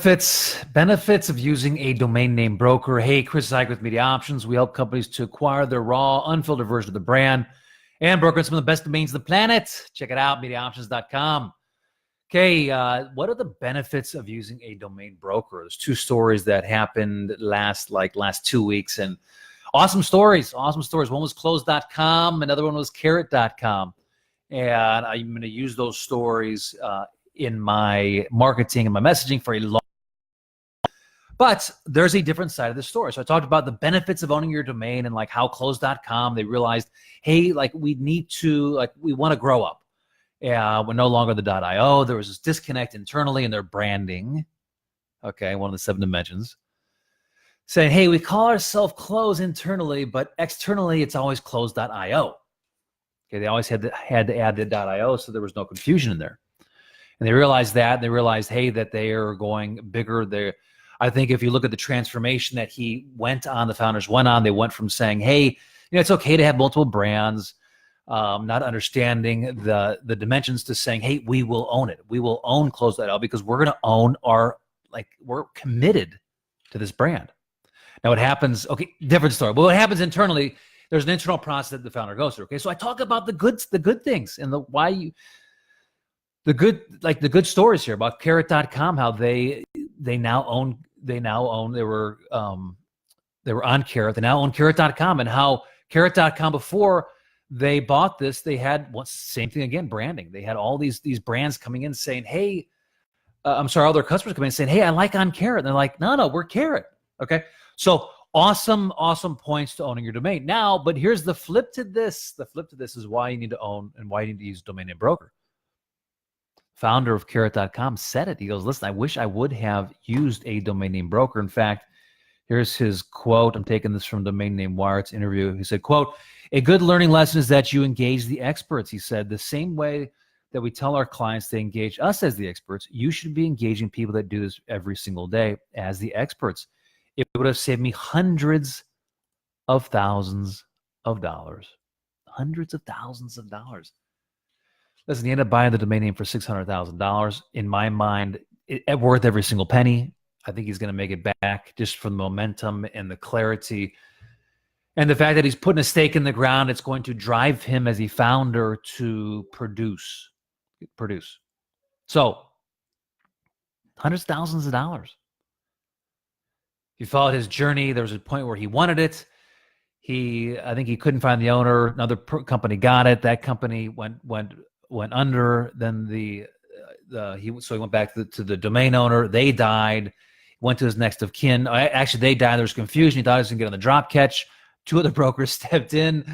Benefits of using a domain name broker. Hey, Chris Zuiker with Media Options. We help companies to acquire their raw, unfiltered version of the brand and broker some of the best domains on the planet. Check it out, MediaOptions.com. Okay, what are the benefits of using a domain broker? There's two stories that happened last 2 weeks, and awesome stories. One was close.com, another one was carrot.com. And I'm going to use those stories in my marketing and my messaging for a long time. But there's a different side of the story. So I talked about the benefits of owning your domain and like how close.com, they realized, hey, like we want to grow up. We're no longer the .io. There was this disconnect internally in their branding. Okay, one of the 7 dimensions. Saying, hey, we call ourselves close internally, but externally it's always close.io. Okay, they always had to add the .io, so there was no confusion in there. And they realized that. They realized, hey, that they are going bigger. I think if you look at the transformation that the founders went on, they went from saying, hey, it's okay to have multiple brands, not understanding the dimensions, to saying, hey, we will own it. We will own close.io because we're going to own we're committed to this brand. Now what happens, okay, different story. But what happens internally, there's an internal process that the founder goes through. Okay, so I talk about the good things and the good stories here about carrot.com, how they were on Carrot. They now own carrot.com, and how carrot.com, before they bought this, they had same thing again, branding. They had all these brands coming in saying, hey, all their customers coming in saying, hey, I like on Carrot. And they're like, no, we're Carrot. Okay, so awesome points to owning your domain. Now, but here's the flip to this. The flip to this is why you need to own and why you need to use a domain name broker. Founder of carrot.com said it. He goes, listen, I wish I would have used a domain name broker. In fact, here's his quote. I'm taking this from Domain Name Wired's interview. He said, quote, a good learning lesson is that you engage the experts. He said, the same way that we tell our clients to engage us as the experts, you should be engaging people that do this every single day as the experts. It would have saved me hundreds of thousands of dollars. Hundreds of thousands of dollars. Listen, he ended up buying the domain name for $600,000. In my mind, it worth every single penny. I think he's going to make it back just from the momentum and the clarity. And the fact that he's putting a stake in the ground, it's going to drive him as a founder to produce. So, hundreds of thousands of dollars. If you followed his journey, there was a point where he wanted it. I think he couldn't find the owner. Another company got it. That company went under. Then he went back to the domain owner. They died. Went to his next of kin. Actually, they died. There was confusion. He thought he was going to get on the drop catch. 2 other brokers stepped in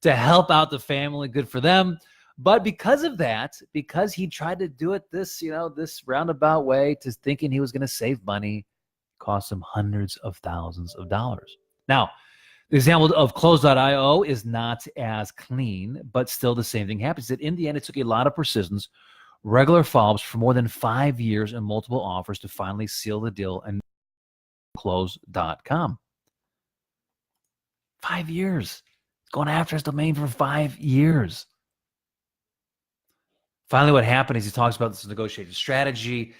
to help out the family. Good for them. But because of that, because he tried to do it this roundabout way, to thinking he was going to save money, cost him hundreds of thousands of dollars. Now, the example of close.io is not as clean, but still the same thing happens. That in the end, it took a lot of persistence, regular follow-ups for more than 5 years and multiple offers to finally seal the deal and close.com. 5 years. Going after his domain for 5 years. Finally, what happened is he talks about this negotiated strategy.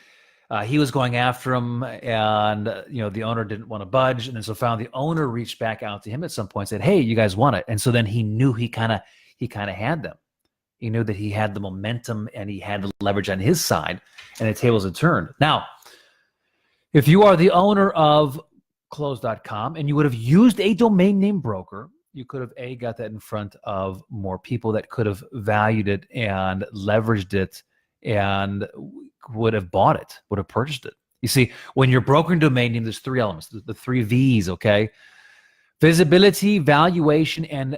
He was going after him, and the owner didn't want to budge, and then so found the owner reached back out to him at some point and said, "Hey, you guys want it?" And so then he knew he kind of had them. He knew that he had the momentum and he had the leverage on his side, and the tables had turned. Now, if you are the owner of Close.com and you would have used a domain name broker, you could have got that in front of more people that could have valued it and leveraged it and would have bought it, would have purchased it. You see, when you're brokering domain name, there's 3 elements, the 3 V's, okay? Visibility, valuation, and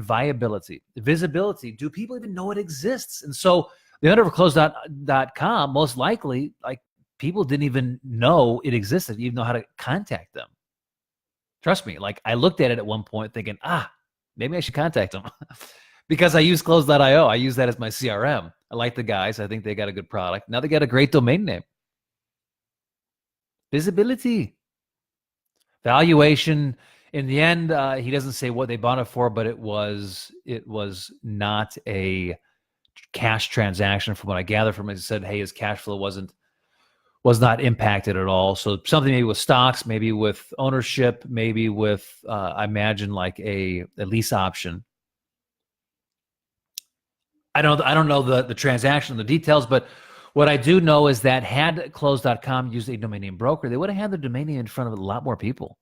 viability. Visibility, do people even know it exists? And so the owner of Close.com, most likely, people didn't even know it existed, even know how to contact them. Trust me, I looked at it at one point thinking, maybe I should contact them because I use Close.io. I use that as my CRM. I like the guys. I think they got a good product. Now they got a great domain name. Visibility. Valuation. In the end, he doesn't say what they bought it for, but it was not a cash transaction from what I gather from it. He said, hey, his cash flow wasn't was not impacted at all. So something maybe with stocks, maybe with ownership, maybe with, I imagine, like a lease option. I don't know the transaction, the details, but what I do know is that had Close.com used a domain name broker, they would have had their domain name in front of a lot more people.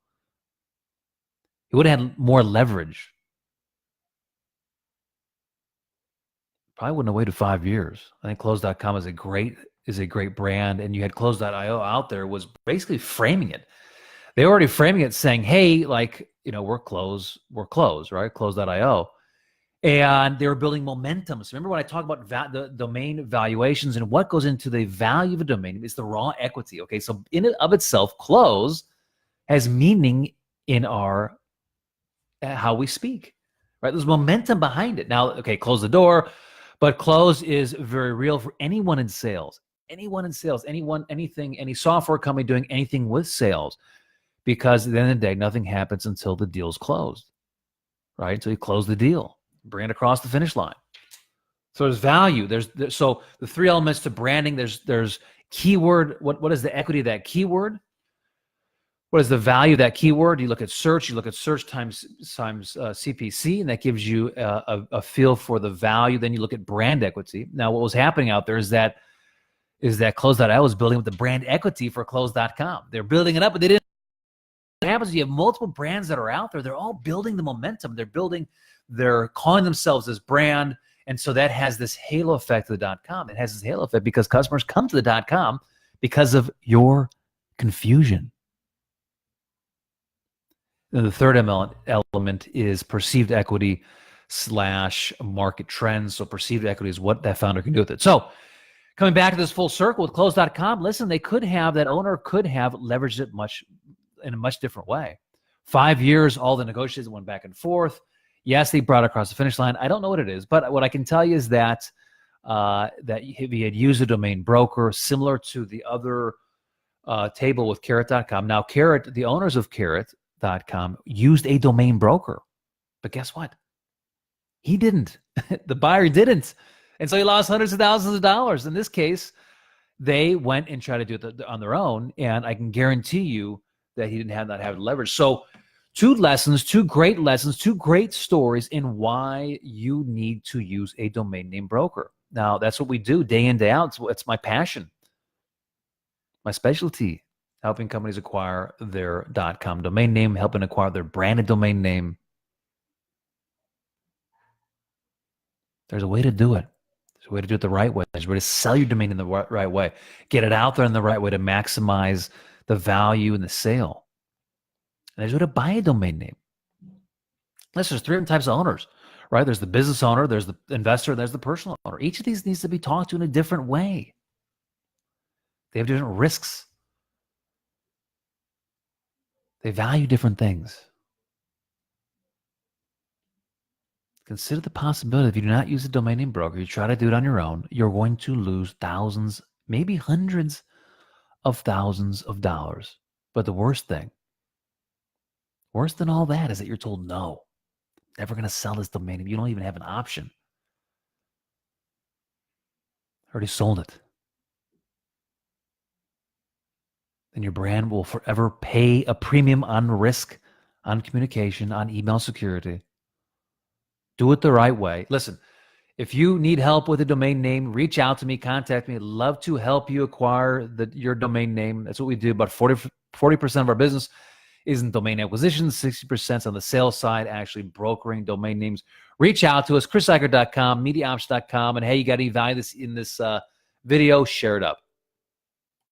It would have had more leverage. Probably wouldn't have waited 5 years. I think Close.com is a great brand, and you had Close.io out there was basically framing it. They were already framing it saying, hey, like, we're close, right? Close.io. And they were building momentum. So remember when I talk about the domain valuations and what goes into the value of a domain is the raw equity. Okay, so in and of itself, close has meaning in our how we speak, right? There's momentum behind it. Now, okay, close the door, but close is very real for anyone in sales. Anyone in sales, anything, any software company doing anything with sales, because at the end of the day, nothing happens until the deal's closed, right? So you close the deal, bring it across the finish line. So there's value. So the three elements to branding. There's keyword. What is the equity of that keyword? What is the value of that keyword? You look at search. You look at search times CPC, and that gives you a feel for the value. Then you look at brand equity. Now, what was happening out there is that Close.io was building up the brand equity for Close.com. They're building it up, but they didn't. What happens is you have multiple brands that are out there. They're all building the momentum. They're calling themselves this brand. And so that has this halo effect to the .com. It has this halo effect because customers come to the .com because of your confusion. And the third element is perceived equity / market trends. So perceived equity is what that founder can do with it. So coming back to this full circle with Close.com, listen, that owner could have leveraged it in a much different way. 5 years, all the negotiations went back and forth. Yes, they brought it across the finish line. I don't know what it is, but what I can tell you is that if he had used a domain broker similar to the other table with Carrot.com. Now, the owners of Carrot.com used a domain broker, but guess what? He didn't. The buyer didn't. And so he lost hundreds of thousands of dollars. In this case, they went and tried to do it on their own, and I can guarantee you that he didn't have leverage. So two great stories in why you need to use a domain name broker. Now, that's what we do day in, day out. It's my passion, my specialty, helping companies acquire their .com domain name, helping acquire their branded domain name. There's a way to do it. There's a way to do it the right way. There's a way to sell your domain in the right way. Get it out there in the right way to maximize the value in the sale. And there's a way to buy a domain name. Listen, there's three different types of owners, right? There's the business owner, there's the investor, and there's the personal owner. Each of these needs to be talked to in a different way. They have different risks. They value different things. Consider the possibility if you do not use a domain name broker, you try to do it on your own, you're going to lose thousands, maybe hundreds of thousands of dollars. But the worst thing, worse than all that, is that you're told, no, never going to sell this domain name. You don't even have an option. Already sold it. And your brand will forever pay a premium on risk, on communication, on email security. Do it the right way. Listen, if you need help with a domain name, reach out to me, contact me. I'd love to help you acquire your domain name. That's what we do. About 40% of our business is in domain acquisition, 60% on the sales side, actually brokering domain names. Reach out to us, chriszuiker.com, mediaoptions.com, and hey, you got any value in this video, share it up.